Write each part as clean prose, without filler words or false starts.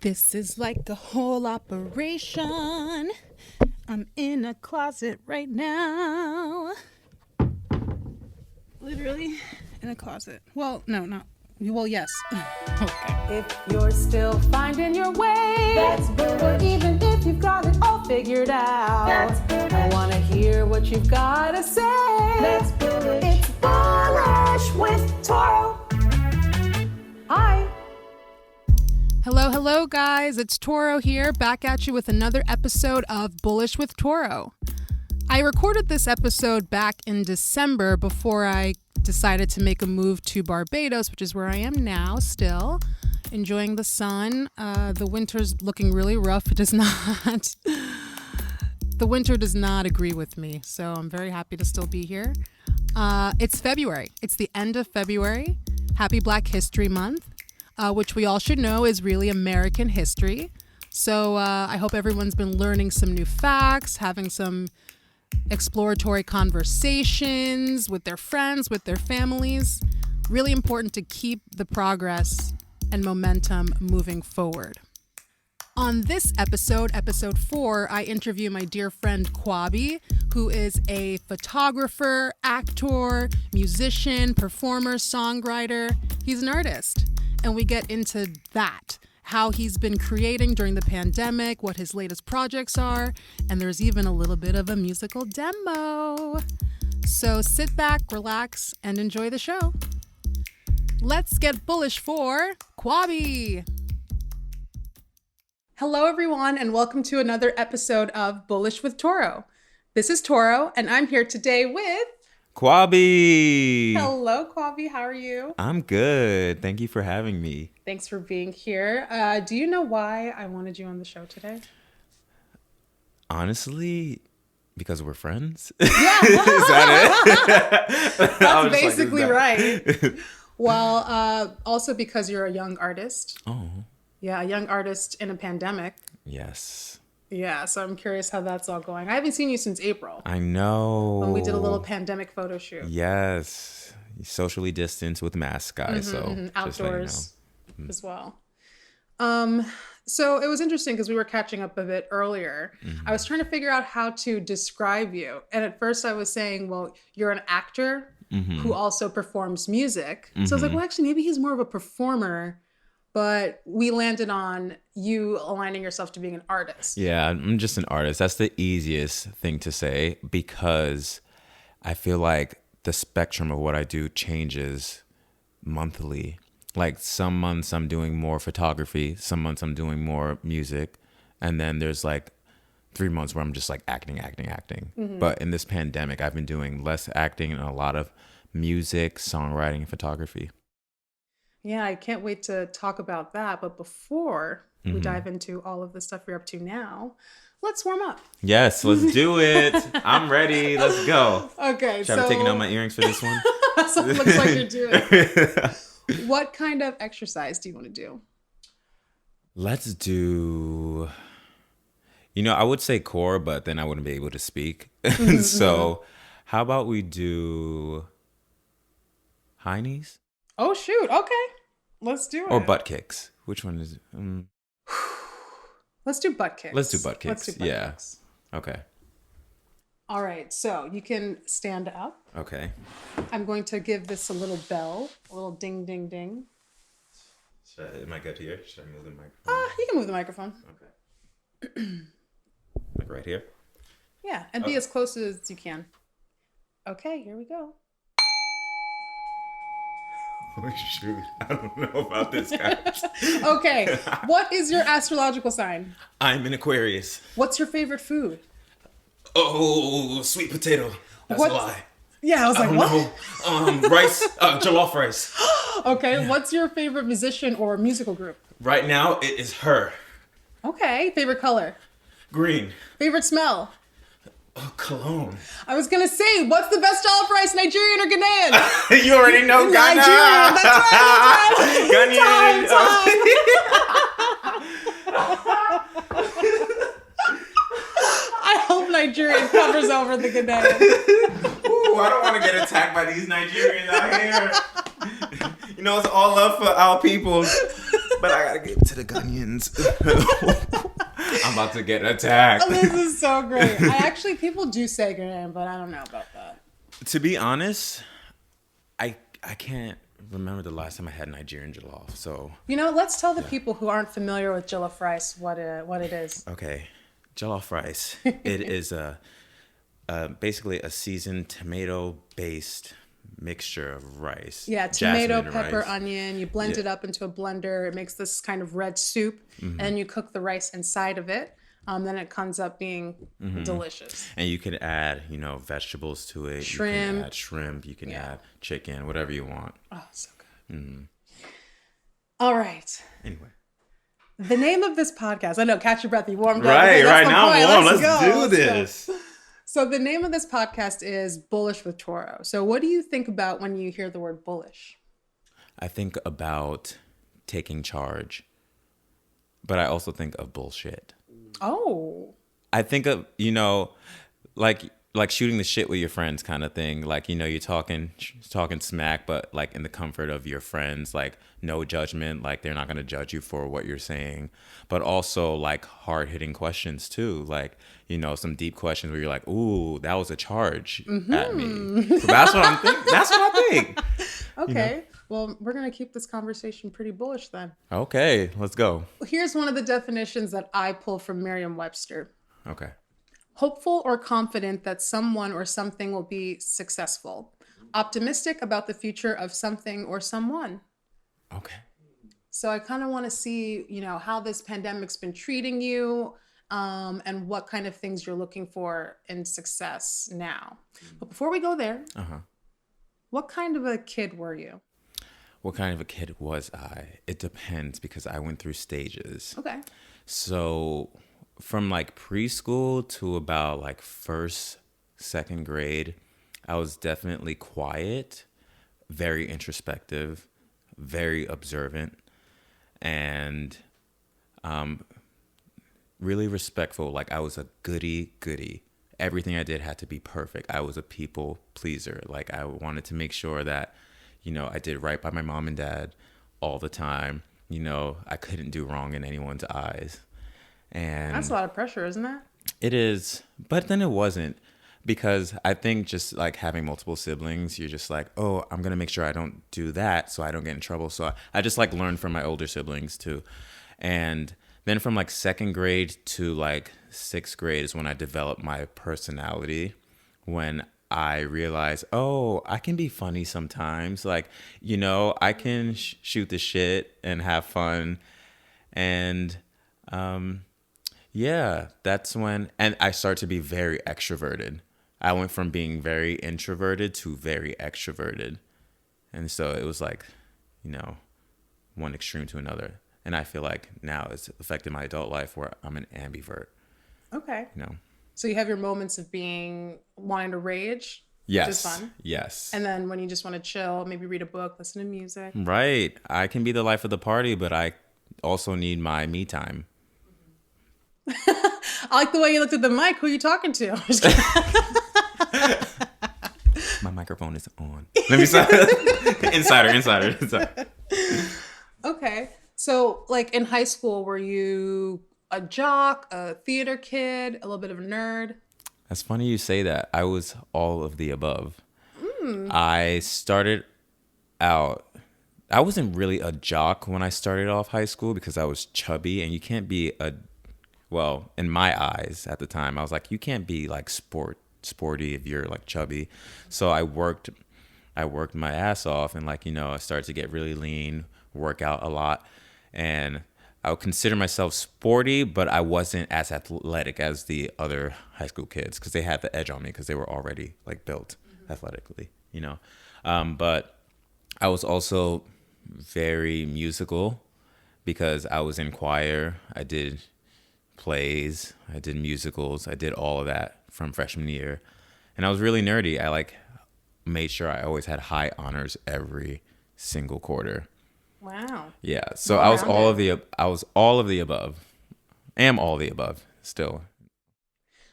This is like a whole operation. I'm in a closet right now. Literally in a closet. Well, no, not. Well, yes. Okay. If you're still finding your way, that's bullish. Or even if you've got it all figured out, that's bullish. I want to hear what you've got to say. That's bullish. It's Bullish with Toro. Hi. Hello, guys. It's Toro here, back at you with another episode of Bullish with Toro. I recorded this episode back in December before I decided to make a move to Barbados, which is where I am now still, enjoying the sun. The winter's looking really rough. It does not. The winter does not agree with me, so I'm very happy to still be here. It's February. It's the end of February. Happy Black History Month. Which we all should know is really American history. So I hope everyone's been learning some new facts, having some exploratory conversations with their friends, with their families. Really important to keep the progress and momentum moving forward. On this episode, episode 4, I interview my dear friend Kwabbie, who is a photographer, actor, musician, performer, songwriter. He's an artist. And we get into that, how he's been creating during the pandemic, what his latest projects are, and there's even a little bit of a musical demo. So sit back, relax, and enjoy the show. Let's get bullish for Kwabbie. Hello, everyone, and welcome to another episode of Bullish with Toro. This is Toro, and I'm here today with Kwabbie. Hello, Kwabbie. How are you? I'm good. Thank you for having me. Thanks for being here. Do you know why I wanted you on the show today? Honestly, because we're friends. Yeah. Is that it? That's basically right. Well, also because you're a young artist. Oh. Yeah, a young artist in a pandemic. Yes. Yeah, so I'm curious how that's all going. I haven't seen you since April. I know. When we did a little pandemic photo shoot. Yes. Socially distanced with masks, guys. Outdoors as well. So it was interesting because we were catching up a bit earlier. I was trying to figure out how to describe you. And at first I was saying, well, you're an actor who also performs music. So I was like, well, actually, maybe he's more of a performer. But we landed on you aligning yourself to being an artist. Yeah, I'm just an artist. That's the easiest thing to say because I feel like the spectrum of what I do changes monthly. Like some months I'm doing more photography, some months I'm doing more music, and then there's like 3 months where I'm just like acting. But in this pandemic, I've been doing less acting and a lot of music, songwriting, and photography. Yeah, I can't wait to talk about that. But before we dive into all of the stuff you're up to now, let's warm up. Yes, let's do it. I'm ready. Let's go. Okay. Should I be taking out my earrings for this one? That's what it looks like you're doing. What kind of exercise do you want to do? Let's do, I would say core, but then I wouldn't be able to speak. So how about we do high knees? Oh, shoot. Okay. Let's do it. Or butt kicks. Which one is it? Let's do butt kicks. Let's do butt kicks. Kicks. Okay. All right. So you can stand up. Okay. I'm going to give this a little bell, a little ding, ding, ding. Am I good here? Should I move the microphone? You can move the microphone. Okay. Like right here? Yeah. And be as close as you can. Okay. Here we go. Oh, shoot. I don't know about this, guys. Okay. What is your astrological sign? I'm an Aquarius. What's your favorite food? Oh, sweet potato. That's a lie. Yeah, I was like, what? Rice, jollof rice. Okay. What's your favorite musician or musical group? Right now, it is her. Okay. Favorite color? Green. Favorite smell? Oh, cologne. I was going to say, what's the best jollof rice, Nigerian or Ghanaian? You already know Ghana. Nigerian, that's right. Ghanaian. I hope Nigerian covers over the Ghanaian. Ooh, I don't want to get attacked by these Nigerians out here. It's all love for our people. But I gotta give it to the Gunyons. I'm about to get attacked. This is so great. People do say Ghanaian, but I don't know about that. To be honest, I can't remember the last time I had Nigerian jollof. So let's tell the people who aren't familiar with jollof rice what it is. Okay, jollof rice. It is basically a seasoned tomato-based mixture of rice. Yeah, tomato, jasmine pepper, rice. onion. You blend it up into a blender. It makes this kind of red soup, and you cook the rice inside of it. Then it comes up being delicious. And you can add, vegetables to it. Shrimp. You can add shrimp. You can add chicken, whatever you want. Oh, so good. All right. Anyway. The name of this podcast, I know, catch your breath, you warmed up. Right, Okay, right. Now I'm warm. Let's go. do this. So the name of this podcast is Bullish with Toro. So what do you think about when you hear the word bullish? I think about taking charge, but I also think of bullshit. Oh. I think of, like shooting the shit with your friends kind of thing. Like, you're talking smack, but like in the comfort of your friends, like no judgment, like they're not going to judge you for what you're saying, but also like hard hitting questions too. Like, some deep questions where you're like, ooh, that was a charge at me. So that's what I'm thinking. That's what I think. Okay. Well, we're going to keep this conversation pretty bullish then. Okay, let's go. Here's one of the definitions that I pulled from Merriam-Webster. Okay. Hopeful or confident that someone or something will be successful. Optimistic about the future of something or someone. Okay. So I kind of want to see, how this pandemic's been treating you, and what kind of things you're looking for in success now. But before we go there, what kind of a kid were you? What kind of a kid was I? It depends because I went through stages. Okay. So from like preschool to about like first, second grade, I was definitely quiet, very introspective, very observant, and really respectful. Like I was a goody. Everything I did had to be perfect. I was a people pleaser. Like I wanted to make sure that, I did right by my mom and dad all the time. I couldn't do wrong in anyone's eyes. And that's a lot of pressure, isn't it? It is. But then it wasn't, because I think just like having multiple siblings, you're just like, oh, I'm going to make sure I don't do that so I don't get in trouble. So I just like learned from my older siblings too. And then from like second grade to like sixth grade is when I developed my personality, when I realized, oh, I can be funny sometimes. Like, I can shoot the shit and have fun. And that's when, and I started to be very extroverted. I went from being very introverted to very extroverted. And so it was like, one extreme to another. And I feel like now it's affected my adult life where I'm an ambivert. Okay. So you have your moments of wanting to rage, yes, which is fun. Yes. And then when you just want to chill, maybe read a book, listen to music. Right. I can be the life of the party, but I also need my me time. I like the way you looked at the mic. Who are you talking to? My microphone is on. Let me say insider. Okay. So like in high school, were you a jock, a theater kid, a little bit of a nerd? That's funny you say that. I was all of the above. I started out, I wasn't really a jock when I started off high school because I was chubby, and you can't be in my eyes at the time, I was like, you can't be like sporty if you're like chubby. So I worked my ass off, and like, I started to get really lean, work out a lot, and I would consider myself sporty, but I wasn't as athletic as the other high school kids because they had the edge on me because they were already like built athletically, but I was also very musical because I was in choir. I did plays, I did musicals, I did all of that from freshman year, and I was really nerdy. I like made sure I always had high honors every single quarter. Wow. Yeah. So I was all of the above. Am all the above still.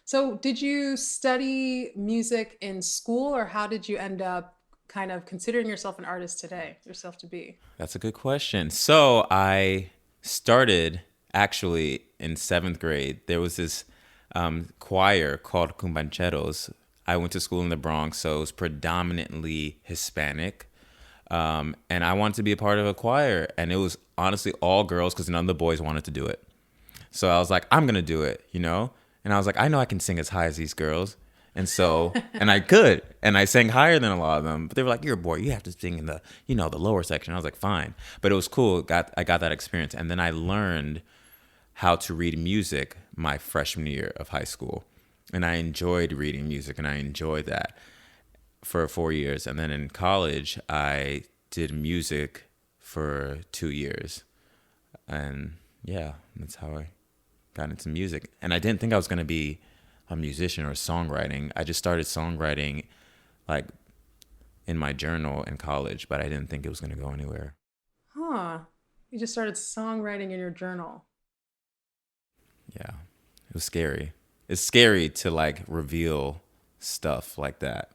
So did you study music in school, or how did you end up kind of considering yourself an artist today, yourself to be? That's a good question. So I started actually in 7th grade. There was this choir called Cumbancheros. I went to school in the Bronx, so it was predominantly Hispanic. And I wanted to be a part of a choir. And it was honestly all girls because none of the boys wanted to do it. So I was like, I'm going to do it, you know? And I was like, I know I can sing as high as these girls. And so, and I could. And I sang higher than a lot of them. But they were like, you're a boy. You have to sing in the, you know, the lower section. I was like, fine. But it was cool. I got that experience. And then I learned how to read music my freshman year of high school. And I enjoyed reading music, and I enjoyed that for 4 years. And then in college, I did music for 2 years. And yeah, that's how I got into music. And I didn't think I was going to be a musician or songwriting. I just started songwriting like in my journal in college, but I didn't think it was going to go anywhere. Huh. You just started songwriting in your journal. Yeah, it was scary. It's scary to like reveal stuff like that.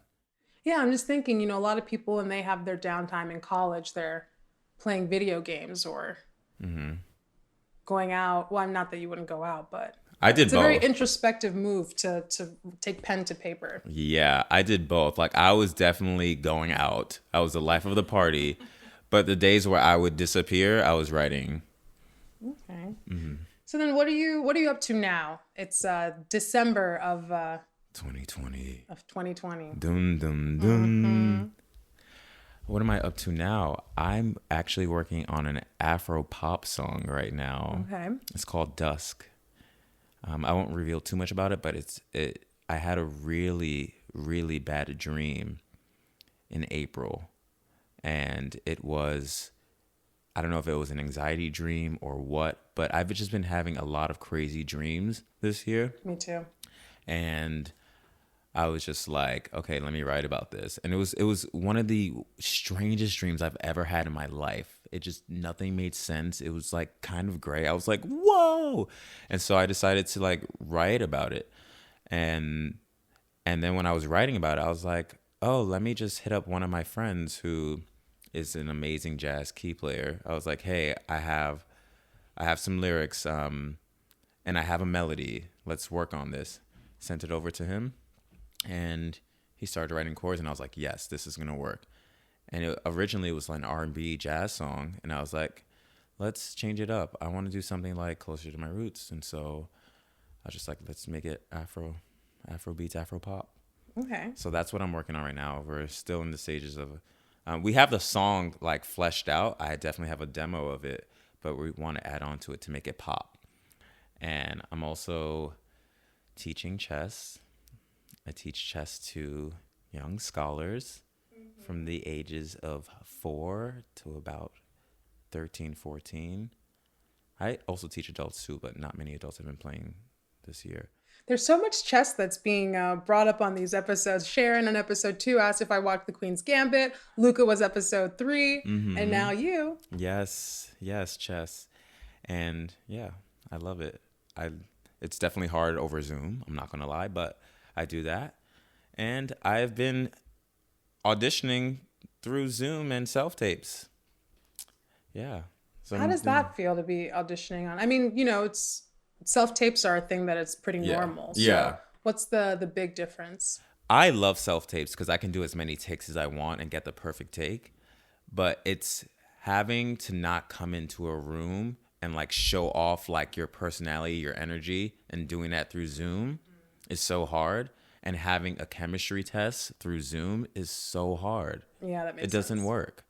Yeah, I'm just thinking, you know, a lot of people when they have their downtime in college, they're playing video games or going out. Well, I'm not that you wouldn't go out, but I did both. It's a very introspective move to take pen to paper. Yeah, I did both. Like I was definitely going out. I was the life of the party. But the days where I would disappear, I was writing. Okay. So then what are you up to now? It's December of 2020. Of 2020. Dun dun dun. What am I up to now? I'm actually working on an Afro pop song right now. Okay. It's called Dusk. I won't reveal too much about it, but I had a really, really bad dream in April. And it was, I don't know if it was an anxiety dream or what, but I've just been having a lot of crazy dreams this year. Me too. And I was just like, okay, let me write about this. And it was one of the strangest dreams I've ever had in my life. It just, nothing made sense. It was like kind of gray. I was like, whoa. And so I decided to like write about it. And then when I was writing about it, I was like, oh, let me just hit up one of my friends who is an amazing jazz key player. I was like, hey, I have some lyrics and I have a melody. Let's work on this. Sent it over to him. And he started writing chords, and I was like, yes, this is going to work. And originally it was like an R&B jazz song, and I was like, let's change it up. I want to do something like closer to my roots. And so I was just like, let's make it Afro beats, Afro pop. Okay. So that's what I'm working on right now. We're still in the stages of, we have the song like fleshed out. I definitely have a demo of it, but we want to add on to it to make it pop. And I'm also teaching chess. I teach chess to young scholars from the ages of 4 to about 13, 14. I also teach adults too, but not many adults have been playing this year. There's so much chess that's being brought up on these episodes. Sharon on episode 2 asked if I watched The Queen's Gambit. Luca was episode 3, and now you. Yes, chess. And yeah, I love it. It's definitely hard over Zoom, I'm not going to lie, but I do that. And I've been auditioning through Zoom and self-tapes. Yeah. So how does that feel to be auditioning on? I mean, you know, it's self-tapes are a thing that it's pretty normal. So yeah. What's the big difference? I love self-tapes because I can do as many takes as I want and get the perfect take. But it's having to not come into a room and like show off like your personality, your energy, and doing that through Zoom is so hard. And having a chemistry test through Zoom is so hard. Yeah, that makes sense. It doesn't work,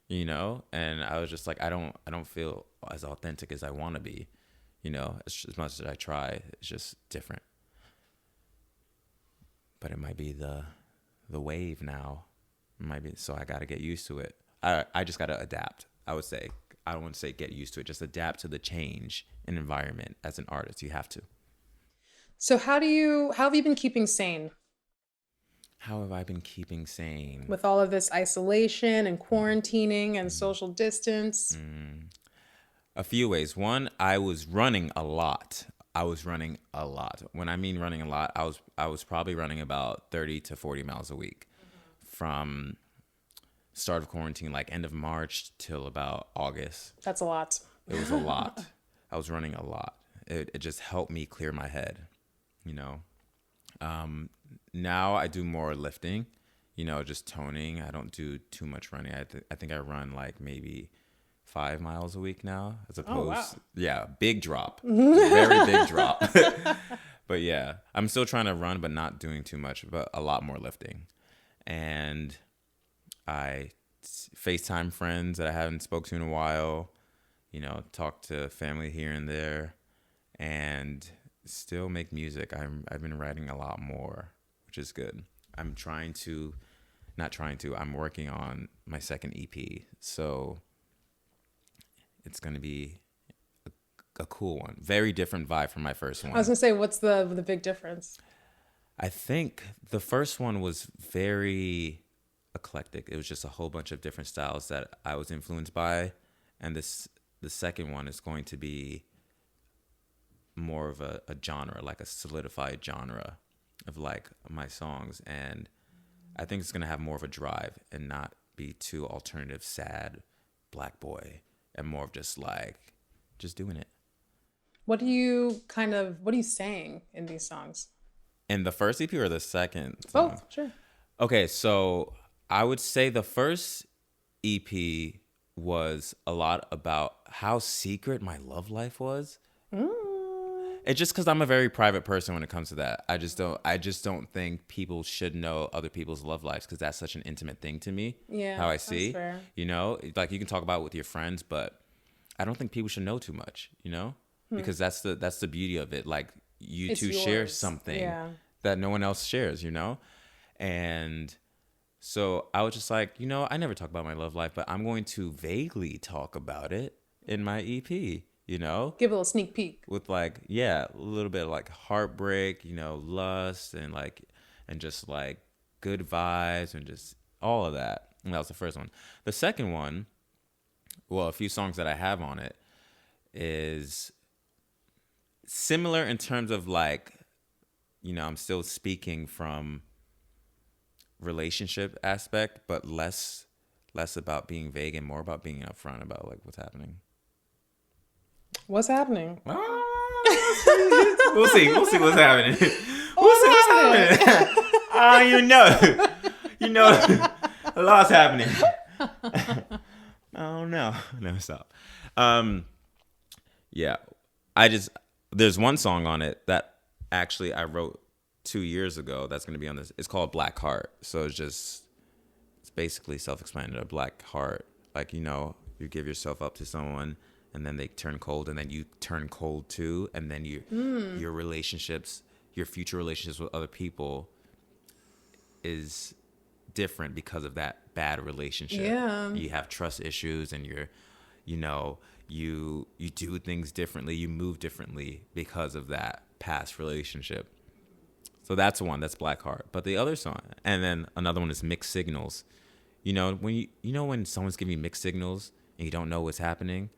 you know? And I was just like, I don't feel as authentic as I want to be, you know? As much as I try, it's just different. But it might be the wave now. It might be, so I got to get used to it. I just got to adapt, I would say. I don't want to say get used to it, just adapt to the change in environment. As an artist, you have to. So how have you been keeping sane? How have I been keeping sane? With all of this isolation and quarantining and social distance? A few ways. One, I was running a lot. When I mean running a lot, I was probably running about 30 to 40 miles a week from start of quarantine, like end of March till about August. That's a lot. It was a lot. I was running a lot. It just helped me clear my head, you know. Now I do more lifting, you know, just toning. I don't do too much running. I think I run like maybe 5 miles a week now, as opposed, yeah, big drop, very big drop. But yeah, I'm still trying to run, but not doing too much, but a lot more lifting. And I FaceTime friends that I haven't spoke to in a while, you know, talk to family here and there, and still make music. I've been writing a lot more, which is good. I'm working on my second EP, so it's going to be a cool one. Very different vibe from my first one. I was going to say, what's the big difference? I think the first one was very eclectic. It was just a whole bunch of different styles that I was influenced by. And the second one is going to be more of a genre, like a solidified genre of like my songs. And I think it's going to have more of a drive and not be too alternative, sad, black boy, and more of just doing it. What are you saying in these songs? In the first EP or the second song? Both, sure. Okay, so I would say the first EP was a lot about how secret my love life was. It's just because I'm a very private person when it comes to that. I just don't think people should know other people's love lives, because that's such an intimate thing to me. Yeah, how I see, that's fair. You know, like you can talk about it with your friends, but I don't think people should know too much, you know, because that's the beauty of it. Like it's two share something that no one else shares, you know? And so I was just like, you know, I never talk about my love life, but I'm going to vaguely talk about it in my EP, you know? Give a little sneak peek. With like, yeah, a little bit of like heartbreak, you know, lust, and just like good vibes and just all of that. And that was the first one. The second one, well, a few songs that I have on it is similar in terms of like, you know, I'm still speaking from relationship aspect, but less about being vague and more about being upfront about like what's happening. What's happening? We'll see what's happening. What's happening? You know, a lot's happening. Oh no, stop. Yeah, there's one song on it that actually I wrote 2 years ago that's going to be on this. It's called Black Heart. So it's basically self-explanatory. Black heart, like, you know, you give yourself up to someone and then they turn cold and then you turn cold too, and then your relationships, your future relationships with other people is different because of that bad relationship. Yeah. You have trust issues, and you do things differently, you move differently because of that past relationship. So that's one, that's Black Heart. But the other song, and then another one is Mixed Signals. You know, when someone's giving you mixed signals and you don't know what's happening?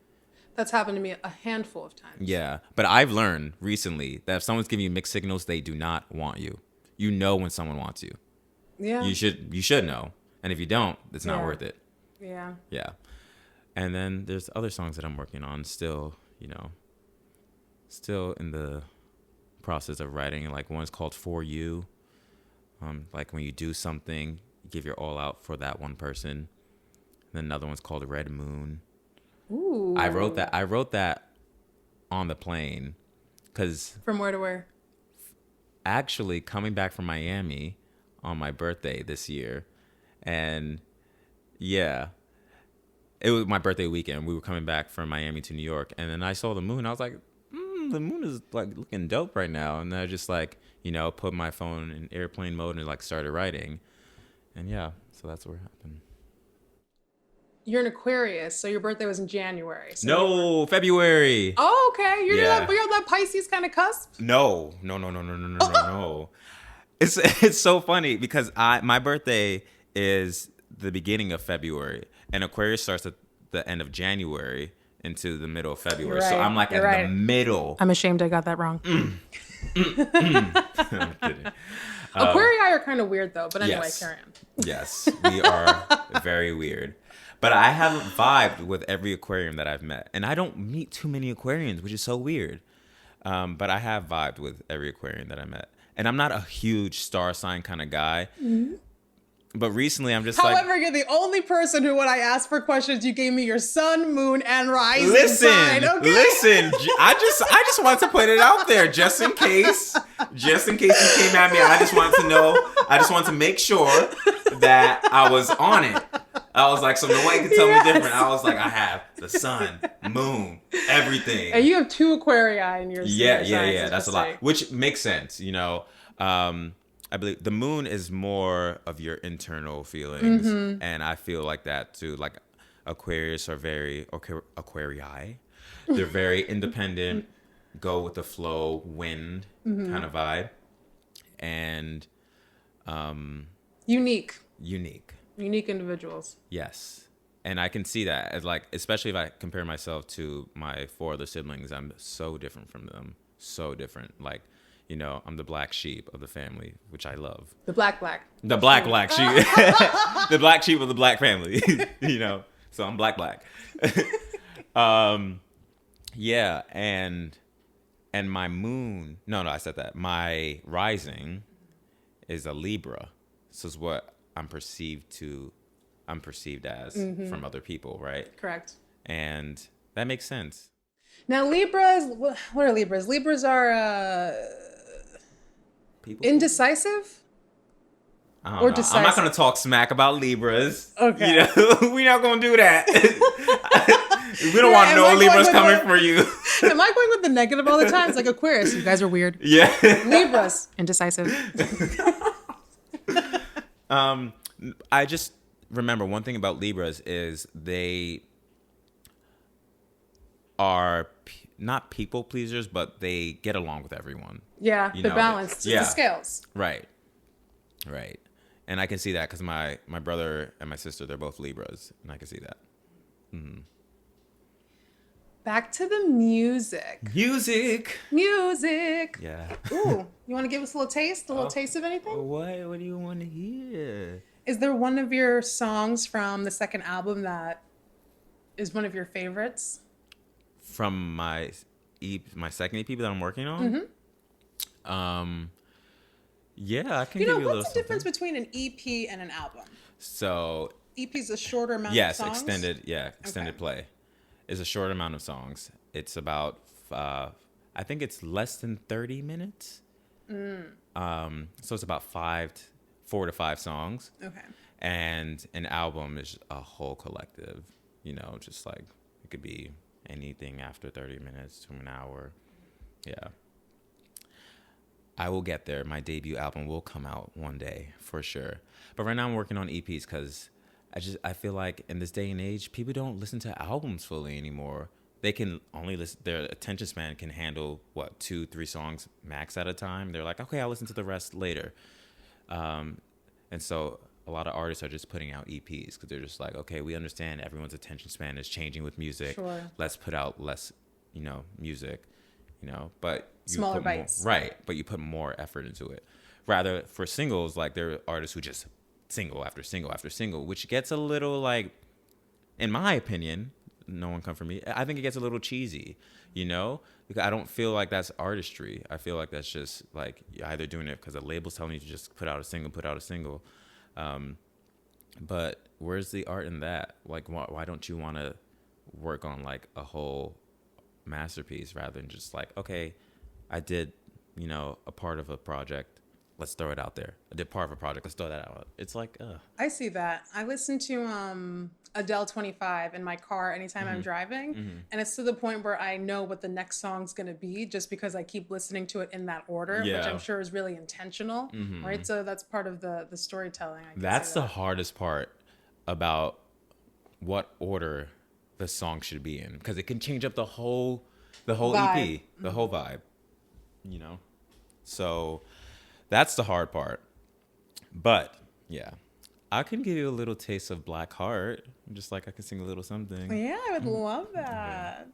That's happened to me a handful of times. Yeah, but I've learned recently that if someone's giving you mixed signals, they do not want you. You know when someone wants you. Yeah. You should know. And if you don't, it's not worth it. Yeah. Yeah. And then there's other songs that I'm working on still, you know, still in the process of writing. Like one's called For You. Like when you do something, you give your all out for that one person. And then another one's called Red Moon. Ooh. I wrote that on the plane, because from where to where? Actually coming back from Miami on my birthday this year. And yeah, it was my birthday weekend. We were coming back from Miami to New York, and then I saw the moon. I was like, the moon is like looking dope right now. And I just like, you know, put my phone in airplane mode and like started writing. And yeah, so that's what happened. You're an Aquarius, so your birthday was in January. So no, February. Oh, okay. You're that Pisces kind of cusp? No. It's so funny because my birthday is the beginning of February, and Aquarius starts at the end of January into the middle of February. Right. So I'm like the middle. I'm ashamed I got that wrong. I'm kidding. Aquarii are kind of weird though, but anyway, yes. carry on. Yes, we are very weird. But I have vibed with every Aquarian that I've met. And I don't meet too many Aquarians, which is so weird. But I have vibed with every Aquarian that I met. And I'm not a huge star sign kind of guy. Mm-hmm. But recently I'm just However, you're the only person who, when I asked for questions, you gave me your sun, moon, and rising listen, sign. Okay? Listen. I just wanted to put it out there just in case. Just in case you came at me. I just wanted to know. I just wanted to make sure that I was on it. I was like, so no one can tell me different. I was like, I have the sun, moon, everything. And you have 2 Aquarii in your Yeah. That's a lot. Which makes sense, you know. I believe the moon is more of your internal feelings, and I feel like that too. Like Aquarius are very Aquarii. They're very independent, go with the flow, wind kind of vibe, and unique individuals. Yes, and I can see that as like, especially if I compare myself to my 4 other siblings, I'm so different from them. So different, like. You know, I'm the black sheep of the family, which I love. The black. The black sheep. The black sheep of the black family. You know, so I'm black. Yeah, and my moon. No, I said that. My rising is a Libra. This is what I'm perceived as from other people, right? Correct. And that makes sense. Now, Libras. What are Libras? Libras are. People? Indecisive? Or decisive? I'm not going to talk smack about Libras. Okay. You know, we're not going to do that. We don't want no Libras coming for you. Am I going with the negative all the time? It's like Aquarius. You guys are weird. Yeah. Libras. Indecisive. I just remember one thing about Libras is they are not people pleasers, but they get along with everyone. Yeah, they're balanced. It's the scales. Right. And I can see that because my brother and my sister, they're both Libras, and I can see that. Mm-hmm. Back to the music. Music. Yeah. Ooh, you want to give us a little taste of anything? What do you want to hear? Is there one of your songs from the second album that is one of your favorites? From my second EP that I'm working on? Mm-hmm. Yeah, I can give you a little what's the difference between an EP and an album? So EP is a shorter amount of songs? Extended play is a short amount of songs. It's about, I think it's less than 30 minutes. So it's about 4 to 5 songs. Okay. And an album is a whole collective, you know, just like it could be anything after 30 minutes to an hour. Yeah. I will get there. My debut album will come out one day for sure. But right now I'm working on EPs because I feel like in this day and age, people don't listen to albums fully anymore. They can only listen, their attention span can handle 2-3 songs max at a time. They're like, okay, I'll listen to the rest later. And so a lot of artists are just putting out EPs because they're just like, okay, we understand everyone's attention span is changing with music. Sure. Let's put out less, music, but smaller bites. Right. But you put more effort into it. Rather for singles, like there are artists who just single after single after single, which gets a little like, in my opinion, no one come for me, I think it gets a little cheesy, because I don't feel like that's artistry. I feel like that's just like you're either doing it because the label's telling you to just put out a single. But where's the art in that? Like, why don't you want to work on like a whole masterpiece rather than just like, okay, I did, a part of a project. Let's throw it out there. I did part of a project. Let's throw that out. It's like, I see that. I listen to Adele 25 in my car anytime I'm driving. And it's to the point where I know what the next song's going to be just because I keep listening to it in that order, which I'm sure is really intentional, right? So that's part of the storytelling. That's the hardest part about what order the song should be in, because it can change up the whole vibe. EP, the whole vibe, So that's the hard part. But yeah, I can give you a little taste of Black Heart, just like I can sing a little something. Yeah, I would love that.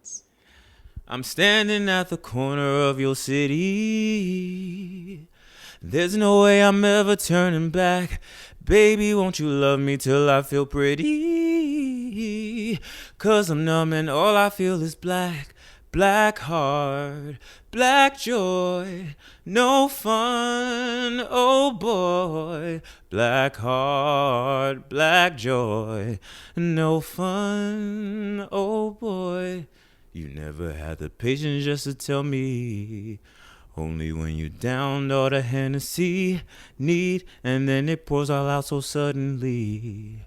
I'm standing at the corner of your city. There's no way I'm ever turning back. Baby, won't you love me till I feel pretty? me. 'Cause I'm numb and all I feel is black. Black heart, black joy, no fun, oh boy. Black heart, black joy, no fun, oh boy. You never had the patience just to tell me. Only when you downed all the Hennessy need, and then it pours all out so suddenly.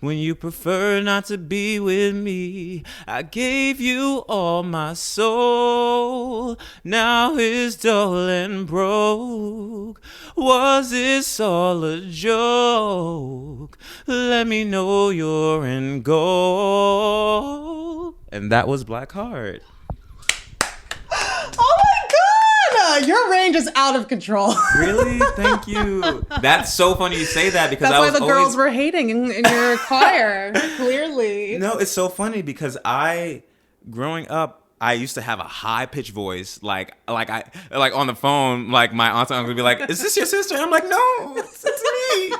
When you prefer not to be with me, I gave you all my soul. Now it's dull and broke. Was this all a joke? Let me know you're in gold. And that was Black Heart. Oh my God! Your range is out of control. Really? Thank you. That's so funny you say that because That's why the girls were hating in your choir. Clearly. No, it's so funny because growing up, I used to have a high pitched voice, like on the phone, like my aunt and uncle would be like, "Is this your sister?" I'm like, "No, it's me."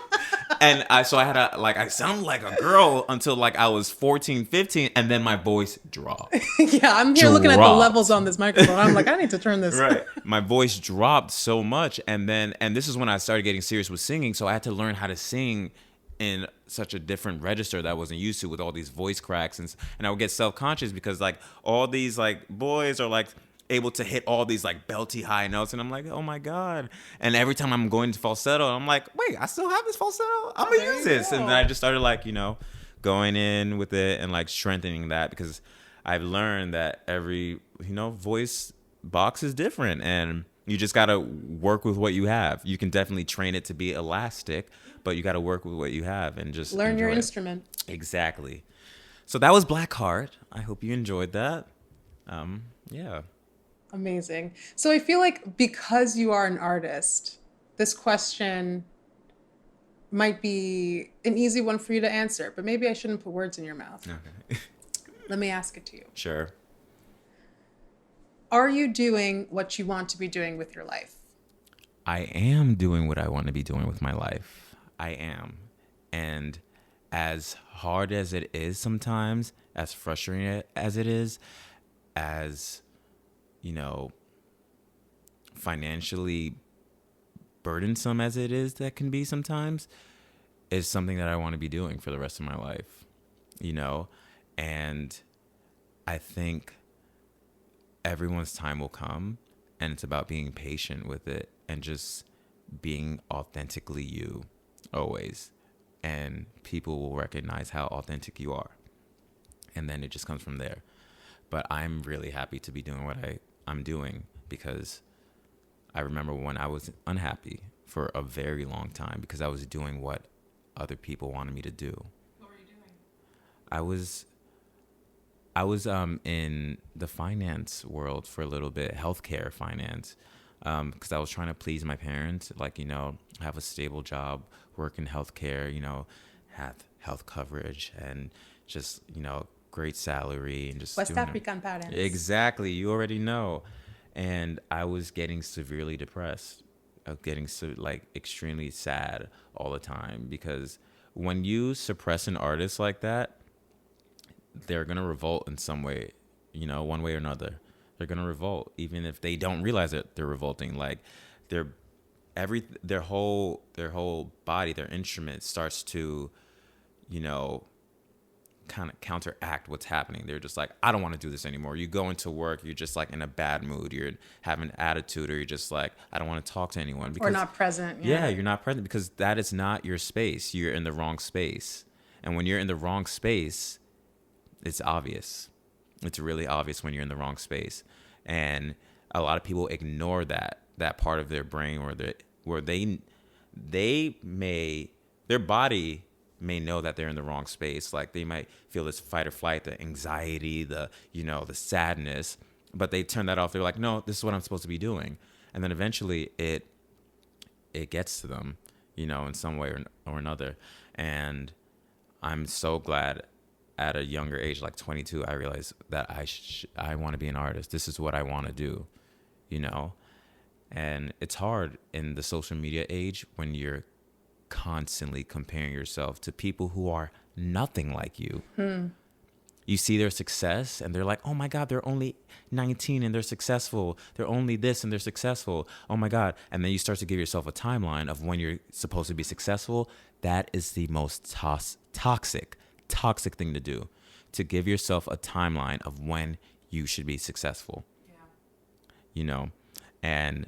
And I had I sounded like a girl until like I was 14, 15, and then my voice dropped. Yeah, I'm here looking at the levels on this microphone. I'm like, I need to turn this. Right. My voice dropped so much, and this is when I started getting serious with singing. So I had to learn how to sing in such a different register that I wasn't used to, with all these voice cracks, and I would get self-conscious because like all these like boys are like able to hit all these like belty high notes, and I'm like, oh my God. And every time I'm going to falsetto, I'm like, wait, I still have this falsetto? I'm gonna use this. And then I just started like, going in with it and like strengthening that, because I've learned that every, voice box is different, and you just gotta work with what you have. You can definitely train it to be elastic, but you gotta work with what you have and just learn your it. instrument. Exactly. So that was Black Heart. I hope you enjoyed that. Yeah. Amazing. So I feel like because you are an artist, this question might be an easy one for you to answer, but maybe I shouldn't put words in your mouth. Okay. Let me ask it to you. Sure. Are you doing what you want to be doing with your life? I am doing what I want to be doing with my life. I am. And as hard as it is sometimes, as frustrating as it is, as financially burdensome as it is, that can be sometimes, is something that I want to be doing for the rest of my life, and I think everyone's time will come, and it's about being patient with it and just being authentically you always, and people will recognize how authentic you are, and then it just comes from there. But I'm really happy to be doing what I'm doing, because I remember when I was unhappy for a very long time because I was doing what other people wanted me to do. What were you doing? I was in the finance world for a little bit, healthcare finance, because I was trying to please my parents, have a stable job, work in healthcare, have health coverage, and just, great salary, and just West African parents. Exactly. You already know. And I was getting severely depressed, getting extremely sad all the time, because when you suppress an artist like that, they're going to revolt in some way, one way or another. They're going to revolt, even if they don't realize that they're revolting. Like their whole body, their instrument starts to, kind of counteract what's happening. They're just like, I don't want to do this anymore. You go into work, you're just like in a bad mood, you're having an attitude, or you're just like, I don't want to talk to anyone, because or not present. Yeah, you're not present, because that is not your space. You're in the wrong space. And when you're in the wrong space, it's obvious. It's really obvious when you're in the wrong space. And a lot of people ignore that part of their brain where their body may know that they're in the wrong space. Like they might feel this fight or flight, the anxiety, the sadness, but they turn that off. They're like, no, this is what I'm supposed to be doing. And then eventually it gets to them, in some way or another. And I'm so glad at a younger age, like 22, I realized that I want to be an artist. This is what I want to do, and it's hard in the social media age when you're constantly comparing yourself to people who are nothing like you. You see their success and they're like, oh my God, they're only 19 and they're successful. They're only this and they're successful. Oh my God. And then you start to give yourself a timeline of when you're supposed to be successful. That is the most toxic thing to do, to give yourself a timeline of when you should be successful. Yeah. You know, and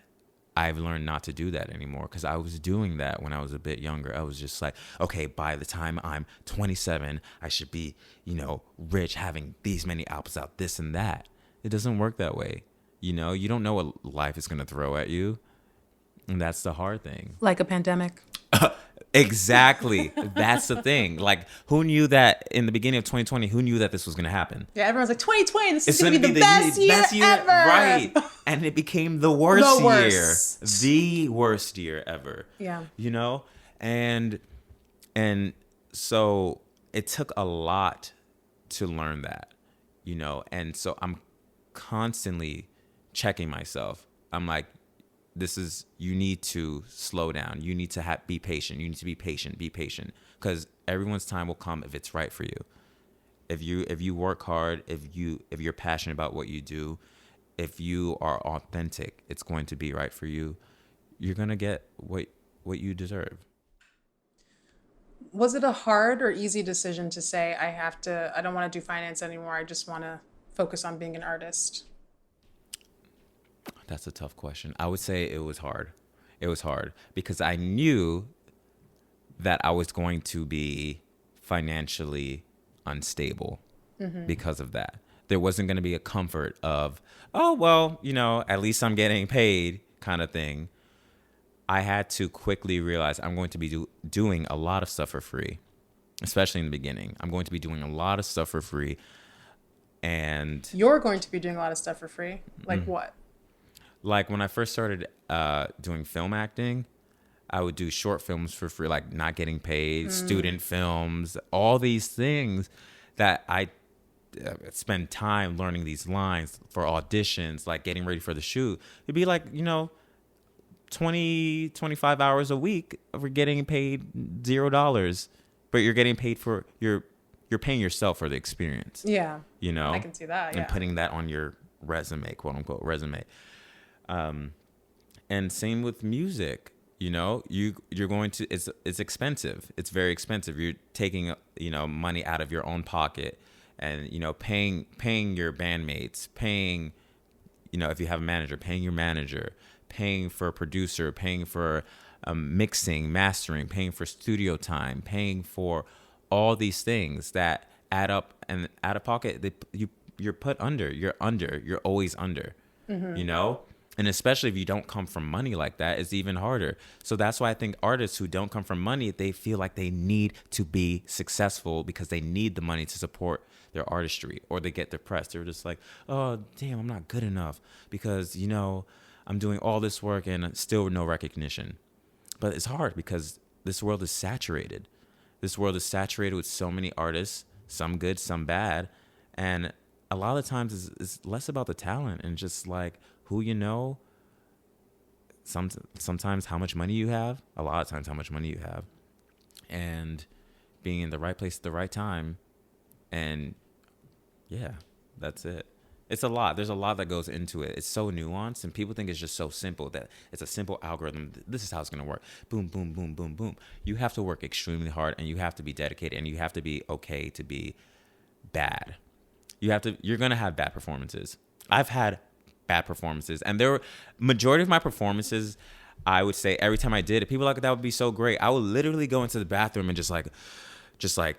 I've learned not to do that anymore, because I was doing that when I was a bit younger. I was just like, okay, by the time I'm 27, I should be, you know, rich, having these many albums out, this and that. It doesn't work that way. You know, you don't know what life is going to throw at you. And that's the hard thing. Like a pandemic. Exactly. That's the thing. Like, who knew that in the beginning of 2020, who knew that this was going to happen? Yeah, everyone's like, 2020, this is going to be the best year ever. Right. And it became the worst year. The worst year ever. Yeah. You know? And so it took a lot to learn that, you know? And so I'm constantly checking myself. I'm like, you need to slow down. You need to be patient. You need to be patient, because everyone's time will come if it's right for you. If you work hard, if you're passionate about what you do, if you are authentic, it's going to be right for you. You're going to get what you deserve. Was it a hard or easy decision to say, I don't want to do finance anymore, I just want to focus on being an artist? That's a tough question. I would say it was hard. It was hard because I knew that I was going to be financially unstable because of that. There wasn't going to be a comfort of, oh, well, you know, at least I'm getting paid kind of thing. I had to quickly realize I'm going to be doing a lot of stuff for free, especially in the beginning. I'm going to be doing a lot of stuff for free. And you're going to be doing a lot of stuff for free? Like what? Like when I first started doing film acting, I would do short films for free, like not getting paid, student films, all these things that I spend time learning these lines for auditions, like getting ready for the shoot. It'd be like, you know, 20, 25 hours a week. We're getting paid $0, but you're getting paid for you're paying yourself for the experience. Yeah. You know, I can see that. Yeah. And putting that on your resume, quote unquote resume. And same with music, you know, you're going to, it's expensive. It's very expensive. You're taking, you know, money out of your own pocket and, you know, paying your bandmates, paying, you know, if you have a manager, paying your manager, paying for a producer, paying for mixing, mastering, paying for studio time, paying for all these things that add up, and out of pocket, you're put under, you're always under, you know? And especially if you don't come from money like that, it's even harder. So that's why I think artists who don't come from money, they feel like they need to be successful because they need the money to support their artistry, or they get depressed. They're just like, oh, damn, I'm not good enough because, you know, I'm doing all this work and still no recognition. But it's hard because this world is saturated. This world is saturated with so many artists, some good, some bad. And a lot of times it's less about the talent and just like who you know, sometimes how much money you have, a lot of times how much money you have, and being in the right place at the right time. And yeah, that's it. It's a lot. There's a lot that goes into it. It's so nuanced, and people think it's just so simple, that it's a simple algorithm. This is how it's going to work. Boom, boom, boom, boom, boom. You have to work extremely hard, and you have to be dedicated, and you have to be okay to be bad. You're going to have bad performances. I've had bad performances, and majority of my performances, I would say every time I did it, people were like, that would be so great. I would literally go into the bathroom and just like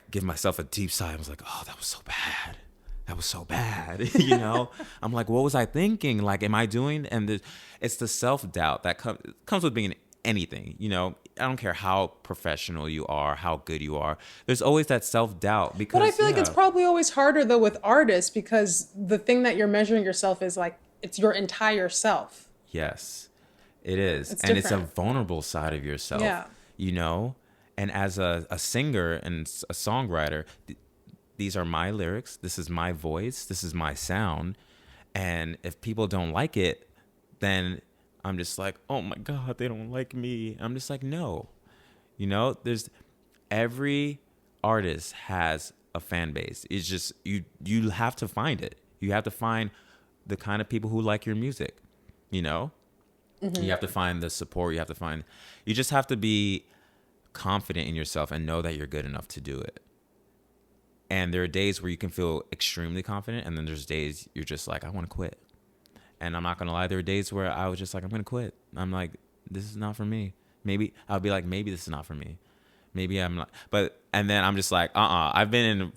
give myself a deep sigh. I was like, oh, that was so bad. That was so bad. You know, I'm like, what was I thinking? Like, am I doing? And it's the self-doubt that comes with being anything, you know. I don't care how professional you are, how good you are. There's always that self-doubt. Because, but I feel like it's probably always harder though with artists, because the thing that you're measuring yourself is like, it's your entire self. Yes, it is. And it's a vulnerable side of yourself, you know? And as a singer and a songwriter, these are my lyrics. This is my voice. This is my sound. And if people don't like it, then I'm just like, oh my God, they don't like me. I'm just like, no. You know, every artist has a fan base. It's just you have to find it. You have to find the kind of people who like your music, you know? You have to find the support. You just have to be confident in yourself and know that you're good enough to do it. And there are days where you can feel extremely confident, and then there's days you're just like, I want to quit. And I'm not going to lie, there were days where I was just like, I'm going to quit. I'm like, this is not for me. Maybe I'll be like, maybe this is not for me. Maybe I'm not. And then I'm just like, I've been in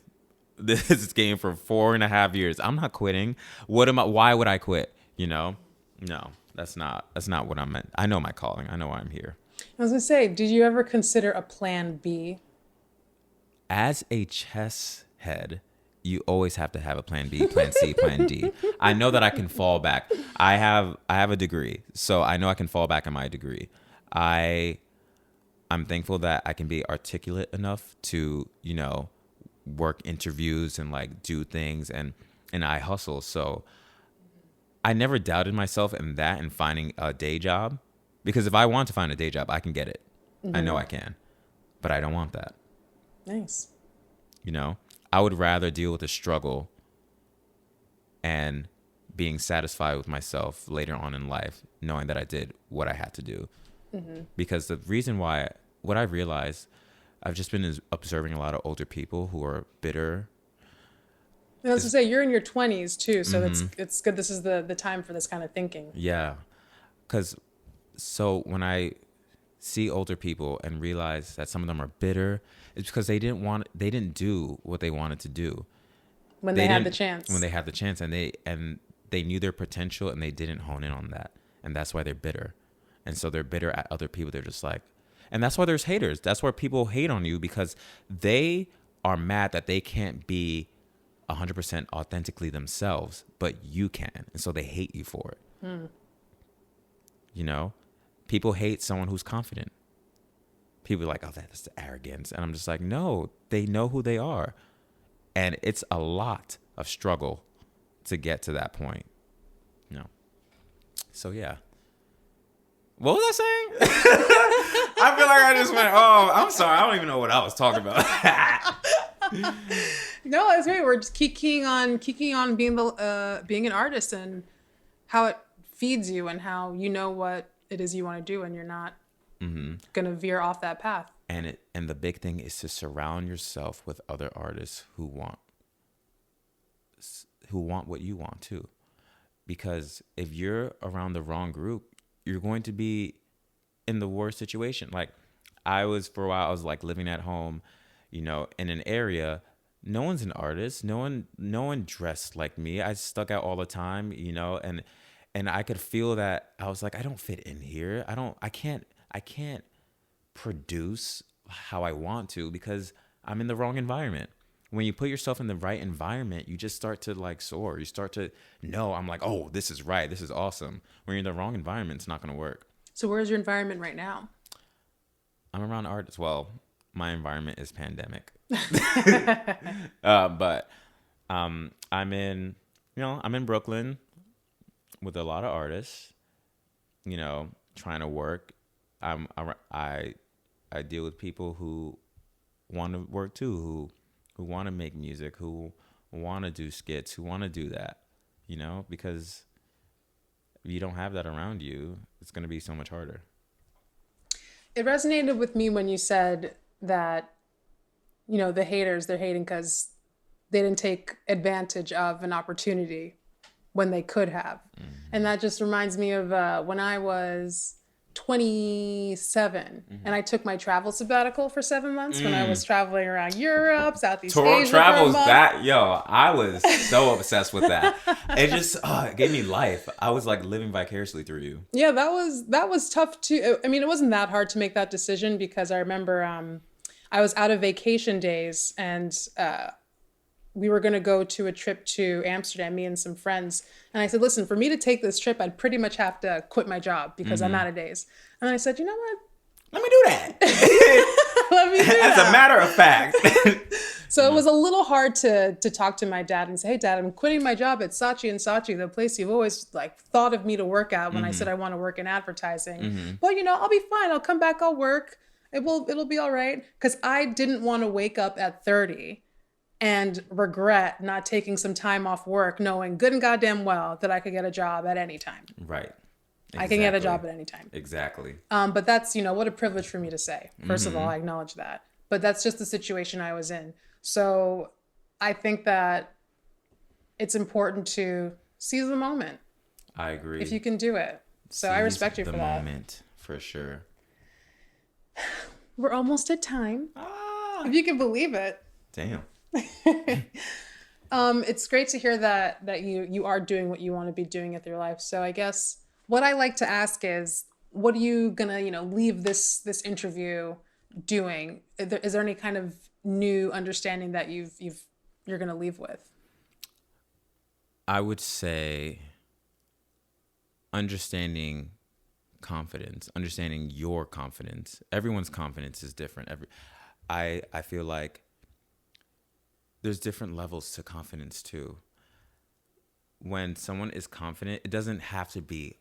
this game for 4.5 years. I'm not quitting. Why would I quit? You know? No, that's not what I meant. I know my calling. I know why I'm here. I was going to say, did you ever consider a plan B? As a chess head, you always have to have a plan B, plan C, plan D. I know that I can fall back. I have a degree, so I know I can fall back on my degree. I'm thankful that I can be articulate enough to, you know, work interviews and like do things, and I hustle. So I never doubted myself in that and finding a day job, because if I want to find a day job, I can get it. I know I can, but I don't want that. Nice. You know, I would rather deal with the struggle and being satisfied with myself later on in life, knowing that I did what I had to do. Because the reason why, what I realized, I've just been observing a lot of older people who are bitter. I was going to say, you're in your 20s too, so it's good. This is the time for this kind of thinking. Yeah. So when I see older people and realize that some of them are bitter, it's because they didn't do what they wanted to do when they had the chance. When they had the chance, and they knew their potential and they didn't hone in on that, and that's why they're bitter. And so they're bitter at other people. They're just like, and that's why there's haters. That's why people hate on you, because they are mad that they can't be 100% authentically themselves, but you can, and so they hate you for it. You know, people hate someone who's confident. People are like, oh, that's the arrogance. And I'm just like, no, they know who they are. And it's a lot of struggle to get to that point. You know? So, yeah. What was I saying? I feel like I just went, oh, I'm sorry. I don't even know what I was talking about. No, it's great. We're just kicking on being an artist and how it feeds you and how you know what it is you want to do, and you're not gonna veer off that path. And the big thing is to surround yourself with other artists who want what you want too. Because if you're around the wrong group, you're going to be in the worst situation. Like for a while I was like living at home, you know, in an area. No one's an artist. No one dressed like me. I stuck out all the time, you know, and I could feel that. I was like, I don't fit in here. I can't produce how I want to, because I'm in the wrong environment. When you put yourself in the right environment, you just start to like soar. You start to know, I'm like, oh, this is right. This is awesome. When you're in the wrong environment, it's not going to work. So where's your environment right now? I'm around artists. Well, my environment is pandemic. But I'm in Brooklyn with a lot of artists, you know, trying to work. I deal with people who want to work too, who want to make music, who want to do skits, who want to do that, you know, because if you don't have that around you, it's going to be so much harder. It resonated with me when you said that, you know, the haters, they're hating because they didn't take advantage of an opportunity when they could have. And that just reminds me of when I was 27 and I took my travel sabbatical for 7 months when I was traveling around Europe, Southeast Toro Asia. travels that, I was so obsessed with that. It just it gave me life. I was like living vicariously through you. Yeah, that was tough too. I mean, it wasn't that hard to make that decision, because I remember I was out of vacation days, and we were going to go to a trip to Amsterdam, me and some friends. And I said, listen, for me to take this trip, I'd pretty much have to quit my job because I'm out of days. And I said, you know what? Let me do that. Let me do that. As a matter of fact. So it was a little hard to talk to my dad and say, hey, Dad, I'm quitting my job at Saatchi & Saatchi, the place you've always like thought of me to work at when I said I want to work in advertising. But, you know, I'll be fine. I'll come back. I'll work. It'll be all right. Because I didn't want to wake up at 30 and regret not taking some time off work, knowing good and goddamn well that I could get a job at any time. Right. Exactly. I can get a job at any time. Exactly. But that's, what a privilege for me to say. First of all, I acknowledge that. But that's just the situation I was in. So I think that it's important to seize the moment. I agree. If you can do it. So I respect you for that. The moment, for sure. We're almost at time. If you can believe it. Damn. It's great to hear that you are doing what you want to be doing with your life. So I guess what I like to ask is, what are you gonna, leave this interview doing? Is there any kind of new understanding that you're gonna leave with? I would say understanding confidence, understanding your confidence. Everyone's confidence is different. I feel like there's different levels to confidence too. When someone is confident, it doesn't have to be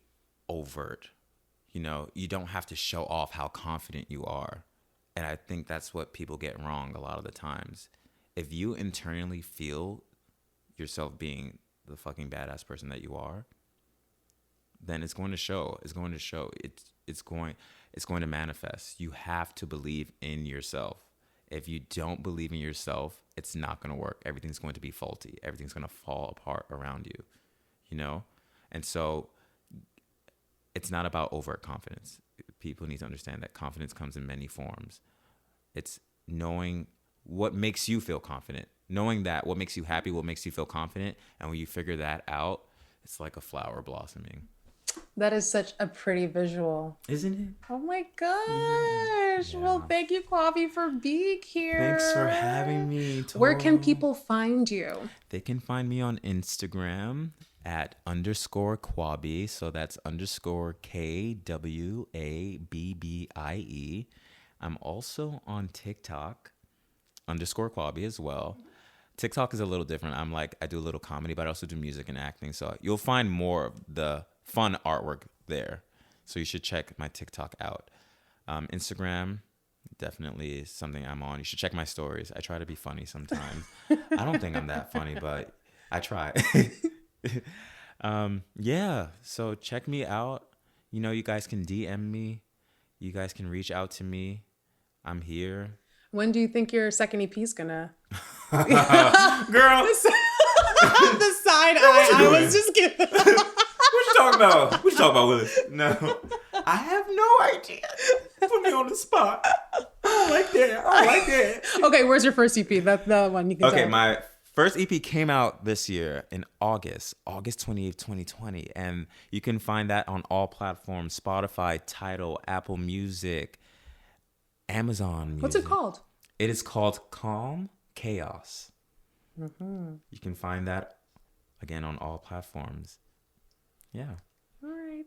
overt. You don't have to show off how confident you are. And I think that's what people get wrong a lot of the times. If you internally feel yourself being the fucking badass person that you are, then it's going to show. It's going to show. It's going to manifest. You have to believe in yourself. If you don't believe in yourself, it's not going to work. Everything's going to be faulty. Everything's going to fall apart around you, And so it's not about overt confidence. People need to understand that confidence comes in many forms. It's knowing what makes you feel confident, knowing that what makes you happy, what makes you feel confident. And when you figure that out, it's like a flower blossoming. That is such a pretty visual. Isn't it? Oh my gosh. Yeah. Well, thank you, Kwabbie, for being here. Thanks for having me, Toro. Where can people find you? They can find me on Instagram at _Kwabbie. So that's _KWABBIE. I'm also on TikTok, _Kwabbie as well. TikTok is a little different. I do a little comedy, but I also do music and acting. So you'll find more of the fun artwork there. So you should check my TikTok out. Instagram definitely is something I'm on. You should check my stories. I try to be funny sometimes. I don't think I'm that funny, but I try. Yeah. So check me out. You guys can DM me. You guys can reach out to me. I'm here. When do you think your second EP is gonna? Girl. The side eye. I was just kidding. What you talking about? What you talking about, Willis? No. I have no idea. Put me on the spot. I don't like that. Okay, where's your first EP? That's the one you can Okay, tell. my first EP came out this year in August 28th, 2020. And you can find that on all platforms: Spotify, Tidal, Apple Music, Amazon Music. What's it called? It is called Calm Chaos. Mm-hmm. You can find that, again, on all platforms. Yeah. All right.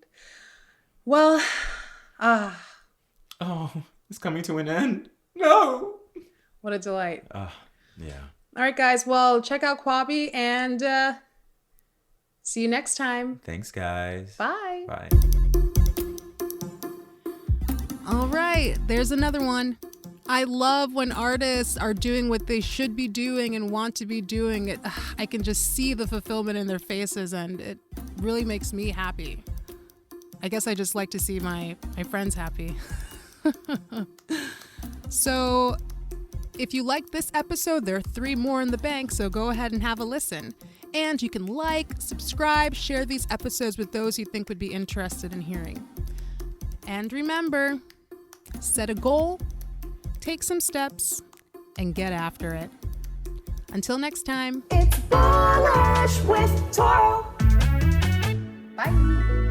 Well, Oh, it's coming to an end. No. what a delight. Yeah. All right, guys. Well, check out Kwabbie and see you next time. Thanks, guys. Bye. Bye. All right. There's another one. I love when artists are doing what they should be doing and want to be doing. It, I can just see the fulfillment in their faces, and it really makes me happy. I guess I just like to see my friends happy. So if you like this episode, there are 3 more in the bank, so go ahead and have a listen. And you can subscribe, share these episodes with those you think would be interested in hearing. And remember, set a goal, take some steps, and get after it. Until next time. It's Bullish with Toro. Bye.